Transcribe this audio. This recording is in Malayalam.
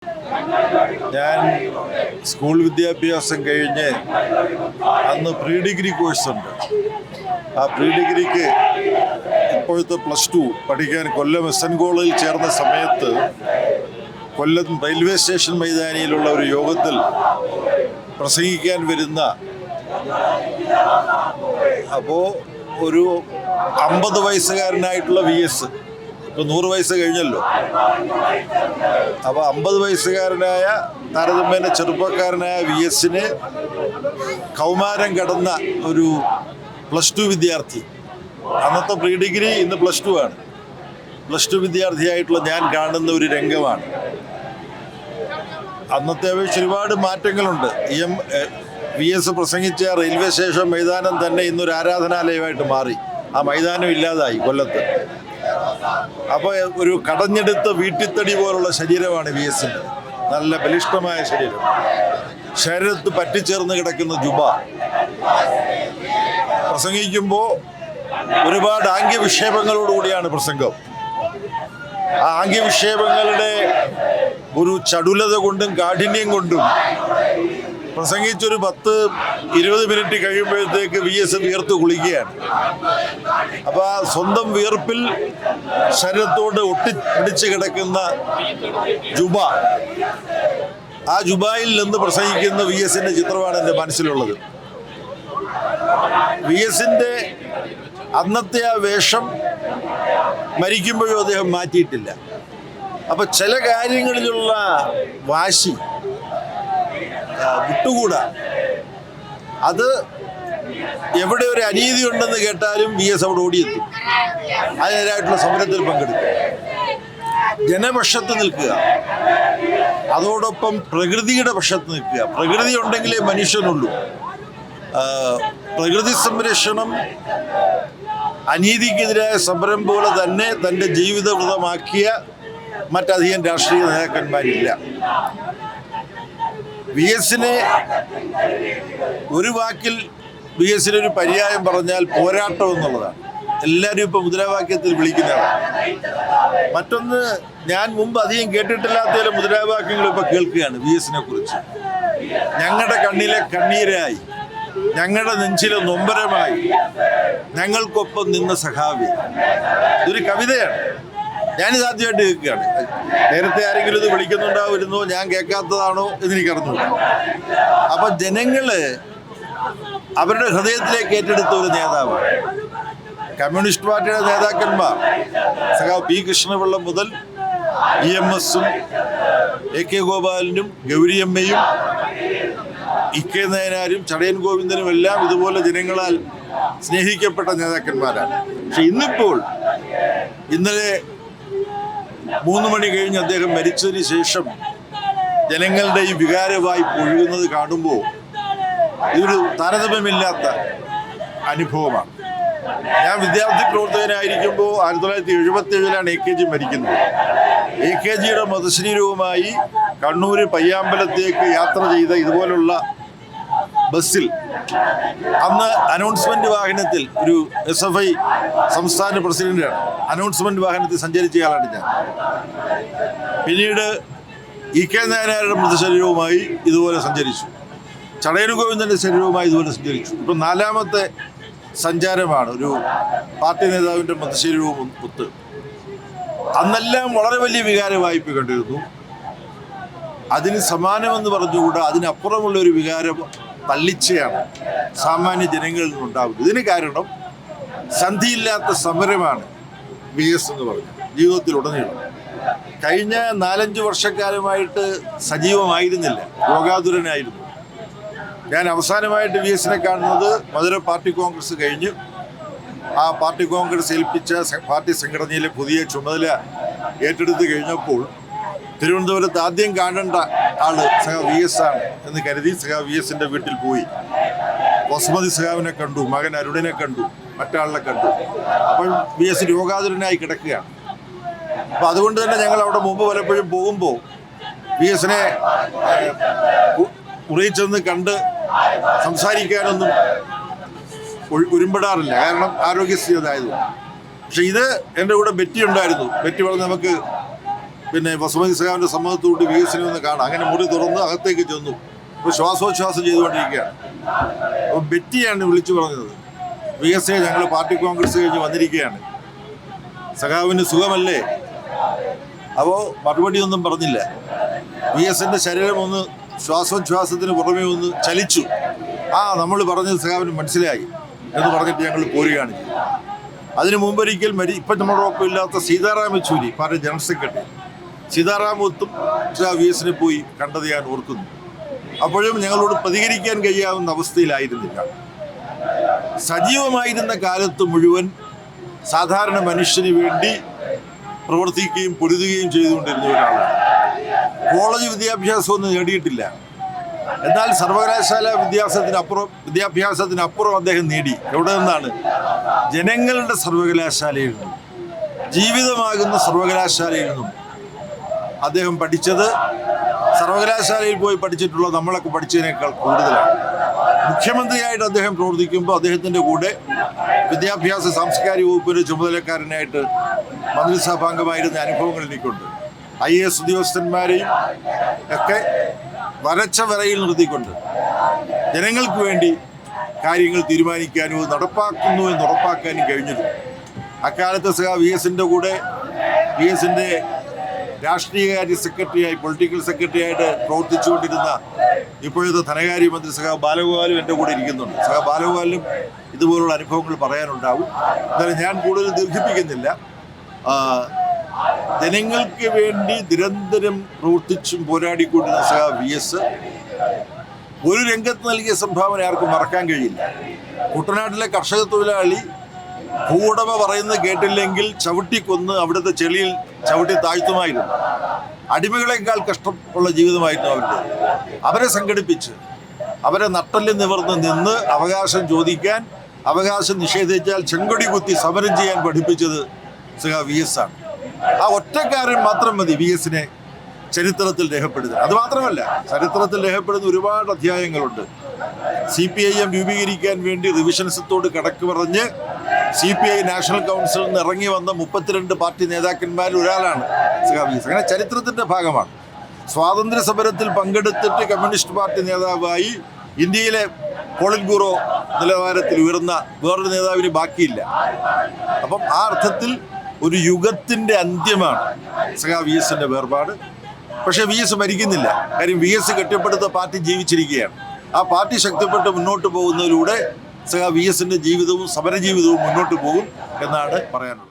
ഞാൻ സ്കൂൾ വിദ്യാഭ്യാസം കഴിഞ്ഞ് അന്ന് പ്രീ ഡിഗ്രി കോഴ്സുണ്ട്. ആ പ്രീ ഡിഗ്രിക്ക് ഇപ്പോഴത്തെ +2 പഠിക്കാൻ കൊല്ലം SN കോളേജിൽ ചേർന്ന സമയത്ത് കൊല്ലം റെയിൽവേ സ്റ്റേഷൻ മൈതാനിയിലുള്ള ഒരു യോഗത്തിൽ പ്രസംഗിക്കാൻ വരുന്ന ഒരു 50 വയസ്സുകാരനായിട്ടുള്ള VS, ഇപ്പോൾ 100 വയസ്സ് കഴിഞ്ഞല്ലോ. അപ്പോൾ 50 വയസ്സുകാരനായ താരതമ്യേന ചെറുപ്പക്കാരനായ VSന് കൗമാരം കടന്ന ഒരു +2 വിദ്യാർത്ഥി, അന്നത്തെ പ്രീ ഡിഗ്രി ഇന്ന് +2 ആണ്, +2 വിദ്യാർത്ഥിയായിട്ടുള്ള ഞാൻ കാണുന്ന ഒരു രംഗമാണ്. അന്നത്തെ അപേക്ഷിച്ച് ഒരുപാട് മാറ്റങ്ങളുണ്ട്. VS പ്രസംഗിച്ച റെയിൽവേ സ്റ്റേഷൻ മൈതാനം തന്നെ ഇന്നൊരു ആരാധനാലയമായിട്ട് മാറി. ആ മൈതാനം ഇല്ലാതായി കൊല്ലത്ത്. അപ്പോൾ ഒരു കടഞ്ഞെടുത്ത വീട്ടിത്തടി പോലുള്ള ശരീരമാണ് VSൻ്റെ. നല്ല ബലിഷ്ഠമായ ശരീരം, ശരീരത്ത് പറ്റിച്ചേർന്ന് കിടക്കുന്ന ജുബ. പ്രസംഗിക്കുമ്പോൾ ഒരുപാട് ആംഗ്യവിക്ഷേപങ്ങളോടുകൂടിയാണ് പ്രസംഗം. ആ ആംഗ്യവിക്ഷേപങ്ങളുടെ ഒരു ചടുലത കൊണ്ടും കാഠിന്യം കൊണ്ടും പ്രസംഗിച്ചൊരു 10-20 മിനിറ്റ് കഴിയുമ്പോഴത്തേക്ക് VS വിയർത്ത് കുളിക്കുകയാണ്. അപ്പോൾ ആ സ്വന്തം വിയർപ്പിൽ ശരീരത്തോട് ഒട്ടിപ്പിടിച്ച് കിടക്കുന്ന ജുബ, ആ ജുബായിൽ നിന്ന് പ്രസംഗിക്കുന്ന VSൻ്റെ ചിത്രമാണ് എൻ്റെ മനസ്സിലുള്ളത്. VSൻ്റെ അന്നത്തെ ആ വേഷം മരിക്കുമ്പോഴും അദ്ദേഹം മാറ്റിയിട്ടില്ല. അപ്പോൾ ചില കാര്യങ്ങളിലുള്ള വാശി വിട്ടുകൂടാ. അത് എവിടെ ഒരു അനീതി ഉണ്ടെന്ന് കേട്ടാലും VS അവിടെ ഓടിയെത്തും, അതിനെതിരായിട്ടുള്ള സമരത്തിൽ പങ്കെടുക്കും, ജനപക്ഷത്ത് നിൽക്കുക, അതോടൊപ്പം പ്രകൃതിയുടെ പക്ഷത്ത് നിൽക്കുക. പ്രകൃതി ഉണ്ടെങ്കിലേ മനുഷ്യനുള്ളൂ. പ്രകൃതി സംരക്ഷണം അനീതിക്കെതിരായ സമരം പോലെ തന്നെ തൻ്റെ ജീവിതവൃതമാക്കിയ മറ്റധികം രാഷ്ട്രീയ നേതാക്കന്മാരില്ല. VSനെ ഒരു വാക്കിൽ VSനൊരു പര്യായം പറഞ്ഞാൽ പോരാട്ടം എന്നുള്ളതാണ്. എല്ലാവരും ഇപ്പോൾ മുദ്രാവാക്യത്തിൽ വിളിക്കുന്നതാണ്. മറ്റൊന്ന്, ഞാൻ മുമ്പ് അധികം കേട്ടിട്ടില്ലാത്ത ചില മുദ്രാവാക്യങ്ങൾ ഇപ്പോൾ കേൾക്കുകയാണ് VSനെ കുറിച്ച്. ഞങ്ങളുടെ കണ്ണിലെ കണ്ണീരായി, ഞങ്ങളുടെ നെഞ്ചിലെ നൊമ്പരമായി, ഞങ്ങൾക്കൊപ്പം നിന്ന സഖാവി. ഇതൊരു കവിതയാണ്. ഞാനിത് ആദ്യമായിട്ട് കേൾക്കുകയാണ്. നേരത്തെ ആരെങ്കിലും ഇത് വിളിക്കുന്നുണ്ടാവുമായിരുന്നോ, ഞാൻ കേൾക്കാത്തതാണോ എന്നെനിക്കറിഞ്ഞില്ല. അപ്പം ജനങ്ങൾ അവരുടെ ഹൃദയത്തിലേക്ക് ഏറ്റെടുത്ത ഒരു നേതാവാണ്. കമ്മ്യൂണിസ്റ്റ് പാർട്ടിയുടെ നേതാക്കന്മാർ സഖാവ് P കൃഷ്ണപിള്ള മുതൽ EMSഉം AK ഗോപാലനും ഗൗരിയമ്മയും EK നയനാരും ചടയൻ ഗോവിന്ദനും എല്ലാം ഇതുപോലെ ജനങ്ങളാൽ സ്നേഹിക്കപ്പെട്ട നേതാക്കന്മാരാണ്. പക്ഷെ ഇന്നലെ 3 മണി കഴിഞ്ഞ് അദ്ദേഹം മരിച്ചതിന് ശേഷം ജനങ്ങളുടെ ഈ വികാരവായി ഒഴുകുന്നത് കാണുമ്പോൾ ഇതൊരു താരതമ്യമില്ലാത്ത അനുഭവമാണ്. ഞാൻ വിദ്യാർത്ഥി പ്രവർത്തകനായിരിക്കുമ്പോൾ 1977 AKG മരിക്കുന്നത്. AKGയുടെ മൃതശരീരവുമായി കണ്ണൂർ പയ്യാമ്പലത്തേക്ക് യാത്ര ചെയ്ത ഇതുപോലുള്ള ബസ്സിൽ അന്ന് അനൗൺസ്മെന്റ് വാഹനത്തിൽ, ഒരു SFI സംസ്ഥാന പ്രസിഡന്റാണ്, അനൗൺസ്മെന്റ് വാഹനത്തിൽ സഞ്ചരിച്ചയാളാണ് ഞാൻ. പിന്നീട് EK നായനാരുടെ മൃതശരീരവുമായി ഇതുപോലെ സഞ്ചരിച്ചു, ചടയൻ ഗോവിന്ദൻ്റെ ശരീരവുമായി ഇതുപോലെ സഞ്ചരിച്ചു. ഇപ്പം 4ാമത്തെ സഞ്ചാരമാണ് ഒരു പാർട്ടി നേതാവിൻ്റെ മൃതശരീരവും ഒത്ത്. അന്നെല്ലാം വളരെ വലിയ വികാരവായ്പ കണ്ടിരുന്നു. അതിന് സമാനമെന്ന് പറഞ്ഞുകൂടാ, അതിനപ്പുറമുള്ള ഒരു വികാരം തള്ളിച്ചയാണ് സാമാന്യ ജനങ്ങളിൽ നിന്നുണ്ടാകുന്നത്. ഇതിന് കാരണം സന്ധിയില്ലാത്ത സമരമാണ് VS എന്ന് പറഞ്ഞു. ജീവിതത്തിലുടനീളം കഴിഞ്ഞ 4-5 വർഷക്കാലമായിട്ട് സജീവമായിരുന്നില്ല, രോഗാതുരനായിരുന്നു. ഞാൻ അവസാനമായിട്ട് VSനെ കാണുന്നത് മധുര പാർട്ടി കോൺഗ്രസ് കഴിഞ്ഞ് ആ പാർട്ടി കോൺഗ്രസ് ഏൽപ്പിച്ച പാർട്ടി സംഘടനയിലെ പുതിയ ചുമതല ഏറ്റെടുത്ത് കഴിഞ്ഞപ്പോൾ തിരുവനന്തപുരത്ത് ആദ്യം കാണേണ്ട ആള് സഖാവ് VS ആണ് എന്ന് കരുതി സഖാവ് VSൻ്റെ വീട്ടിൽ പോയി. വസുമതി സഖാവിനെ കണ്ടു, മകൻ അരുണിനെ കണ്ടു, മറ്റാളിനെ കണ്ടു. അപ്പോൾ VS രോഗാതുരനായി കിടക്കുകയാണ്. അപ്പം അതുകൊണ്ട് തന്നെ ഞങ്ങൾ അവിടെ മുമ്പ് പലപ്പോഴും പോകുമ്പോൾ VSനെ ഉറയിച്ചെന്ന് കണ്ട് സംസാരിക്കാനൊന്നും ഉരുമ്പെടാറില്ല, കാരണം ആരോഗ്യസ്ഥിതിയായതുകൊണ്ട്. പക്ഷെ ഇത് എൻ്റെ കൂടെ ബെറ്റി ഉണ്ടായിരുന്നു. ബെറ്റി പറഞ്ഞ് നമുക്ക് പിന്നെ വസുമതി സഖാവിൻ്റെ സമ്മതത്തോട് വി എസിനെ ഒന്ന് കാണാം. അങ്ങനെ മുറി തുറന്ന് അകത്തേക്ക് ചെന്നു. ഇപ്പോൾ ശ്വാസോച്ഛ്വാസം ചെയ്തുകൊണ്ടിരിക്കുകയാണ്. അപ്പോൾ ബെറ്റിയാണ് വിളിച്ചു പറഞ്ഞത്, വി എസ് എ ഞങ്ങൾ പാർട്ടി കോൺഗ്രസ് കഴിഞ്ഞ് വന്നിരിക്കുകയാണ്, സഖാവിന് സുഖമല്ലേ? അപ്പോൾ മറുപടിയൊന്നും പറഞ്ഞില്ല. വി എസിൻ്റെ ശരീരം ഒന്ന് ശ്വാസോച്ഛ്വാസത്തിന് പുറമേ ഒന്ന് ചലിച്ചു. നമ്മൾ പറഞ്ഞത് സഖാവിന് മനസ്സിലായി എന്ന് പറഞ്ഞിട്ട് ഞങ്ങൾ പോരുകയാണ് ചെയ്തത്. അതിനു മുമ്പൊരിക്കൽ ഇപ്പം നമ്മളോടൊപ്പം ഇല്ലാത്ത Sitaram Yechury, party general secretary Sitaram ഒത്തും വി എസിനെ പോയി കണ്ടത് ഞാൻ ഓർക്കുന്നു. അപ്പോഴും ഞങ്ങളോട് പ്രതികരിക്കാൻ കഴിയാവുന്ന അവസ്ഥയിലായിരുന്നില്ല. സജീവമായിരുന്ന കാലത്ത് മുഴുവൻ സാധാരണ മനുഷ്യന് വേണ്ടി പ്രവർത്തിക്കുകയും പൊരുതുകയും ചെയ്തുകൊണ്ടിരുന്ന ഒരാളാണ്. കോളേജ് വിദ്യാഭ്യാസമൊന്നും നേടിയിട്ടില്ല, എന്നാൽ സർവകലാശാല വിദ്യാഭ്യാസത്തിനപ്പുറം അദ്ദേഹം നേടി. എവിടെ നിന്നാണ്? ജനങ്ങളുടെ സർവകലാശാലയിൽ നിന്നും, ജീവിതമാകുന്ന സർവകലാശാലയിൽ നിന്നും അദ്ദേഹം പഠിച്ചത് സർവകലാശാലയിൽ പോയി പഠിച്ചിട്ടുള്ള നമ്മളൊക്കെ പഠിച്ചതിനേക്കാൾ കൂടുതലാണ്. മുഖ്യമന്ത്രിയായിട്ട് അദ്ദേഹം പ്രവർത്തിക്കുമ്പോൾ അദ്ദേഹത്തിൻ്റെ കൂടെ വിദ്യാഭ്യാസ സാംസ്കാരിക വകുപ്പിൻ്റെ ചുമതലക്കാരനായിട്ട് മന്ത്രിസഭാംഗമായിരുന്ന അനുഭവങ്ങൾ എനിക്കുണ്ട്. IAS ഉദ്യോഗസ്ഥന്മാരെയും ഒക്കെ വരച്ച വരയിൽ നിർത്തിക്കൊണ്ട് ജനങ്ങൾക്ക് വേണ്ടി കാര്യങ്ങൾ തീരുമാനിക്കാനും നടപ്പാക്കുന്നു എന്ന് ഉറപ്പാക്കാനും കഴിഞ്ഞിട്ടുണ്ട്. അക്കാലത്ത് വി എസിൻ്റെ കൂടെ വി എസിൻ്റെ രാഷ്ട്രീയകാര്യ സെക്രട്ടറിയായി, പൊളിറ്റിക്കൽ സെക്രട്ടറിയായിട്ട് പ്രവർത്തിച്ചുകൊണ്ടിരുന്ന ഇപ്പോഴത്തെ ധനകാര്യമന്ത്രി ബാലഗോപാലും എൻ്റെ കൂടെ ഇരിക്കുന്നുണ്ട്. ബാലഗോപാലിനും ഇതുപോലുള്ള അനുഭവങ്ങൾ പറയാനുണ്ടാവും. എന്നാലും ഞാൻ കൂടുതൽ ദീർഘിപ്പിക്കുന്നില്ല. ജനങ്ങൾക്ക് വേണ്ടി നിരന്തരം പ്രവർത്തിച്ചും പോരാടിക്കൊണ്ടിരുന്ന വി എസ് ഒരു രംഗത്ത് നൽകിയ സംഭാവന ആർക്കും മറക്കാൻ കഴിയില്ല. കുട്ടനാട്ടിലെ കർഷക തൊഴിലാളി ഭൂവുടമ പറയുന്നത് കേട്ടില്ലെങ്കിൽ ചവിട്ടിക്കൊന്ന് അവിടുത്തെ ചെളിയിൽ ചവിട്ടി താഴ്ത്തുമായിരുന്നു. അടിമകളെക്കാൾ കഷ്ടമുള്ള ജീവിതമായിരുന്നു അവരുടെ. അവരെ സംഘടിപ്പിച്ച് അവരെ നട്ടല് നിവർന്ന് നിന്ന് അവകാശം ചോദിക്കാൻ, അവകാശം നിഷേധിച്ചാൽ ചെങ്കൊടി കുത്തി സമരം ചെയ്യാൻ പഠിപ്പിച്ചത് വി എസ് ആണ്. ആ ഒറ്റക്കാരൻ മാത്രം മതി വി എസിനെ ചരിത്രത്തിൽ രേഖപ്പെടുത്തുന്നത്. അതുമാത്രമല്ല, ചരിത്രത്തിൽ രേഖപ്പെടുന്ന ഒരുപാട് അധ്യായങ്ങളുണ്ട്. CPIM രൂപീകരിക്കാൻ വേണ്ടി റിവിഷനിസത്തോട് കടക്ക് പറഞ്ഞ് CPI നാഷണൽ കൗൺസിലിൽ നിന്ന് ഇറങ്ങി വന്ന 32 പാർട്ടി നേതാക്കന്മാരിൽ ഒരാളാണ് വി എസ്. അങ്ങനെ ചരിത്രത്തിൻ്റെ ഭാഗമാണ്. സ്വാതന്ത്ര്യ സമരത്തിൽ പങ്കെടുത്തിട്ട് കമ്മ്യൂണിസ്റ്റ് പാർട്ടി നേതാവായി ഇന്ത്യയിലെ പോളിറ്റ് ബ്യൂറോ നിലവാരത്തിൽ ഉയർന്ന വേറൊരു നേതാവിന് ബാക്കിയില്ല. അപ്പം ആ അർത്ഥത്തിൽ ഒരു യുഗത്തിൻ്റെ അന്ത്യമാണ് വി എസിൻ്റെ വേർപാട്. പക്ഷേ വി എസ് മരിക്കുന്നില്ല. കാര്യം വി എസ് കെട്ടിപ്പടുത്ത പാർട്ടി ജീവിച്ചിരിക്കുകയാണ്. ആ പാർട്ടി ശക്തിപ്പെട്ട് മുന്നോട്ട് പോകുന്നതിലൂടെ വി എസിൻ്റെ ജീവിതവും സമരജീവിതവും മുന്നോട്ട് പോകും എന്നാണ് പറയാനുള്ളത്.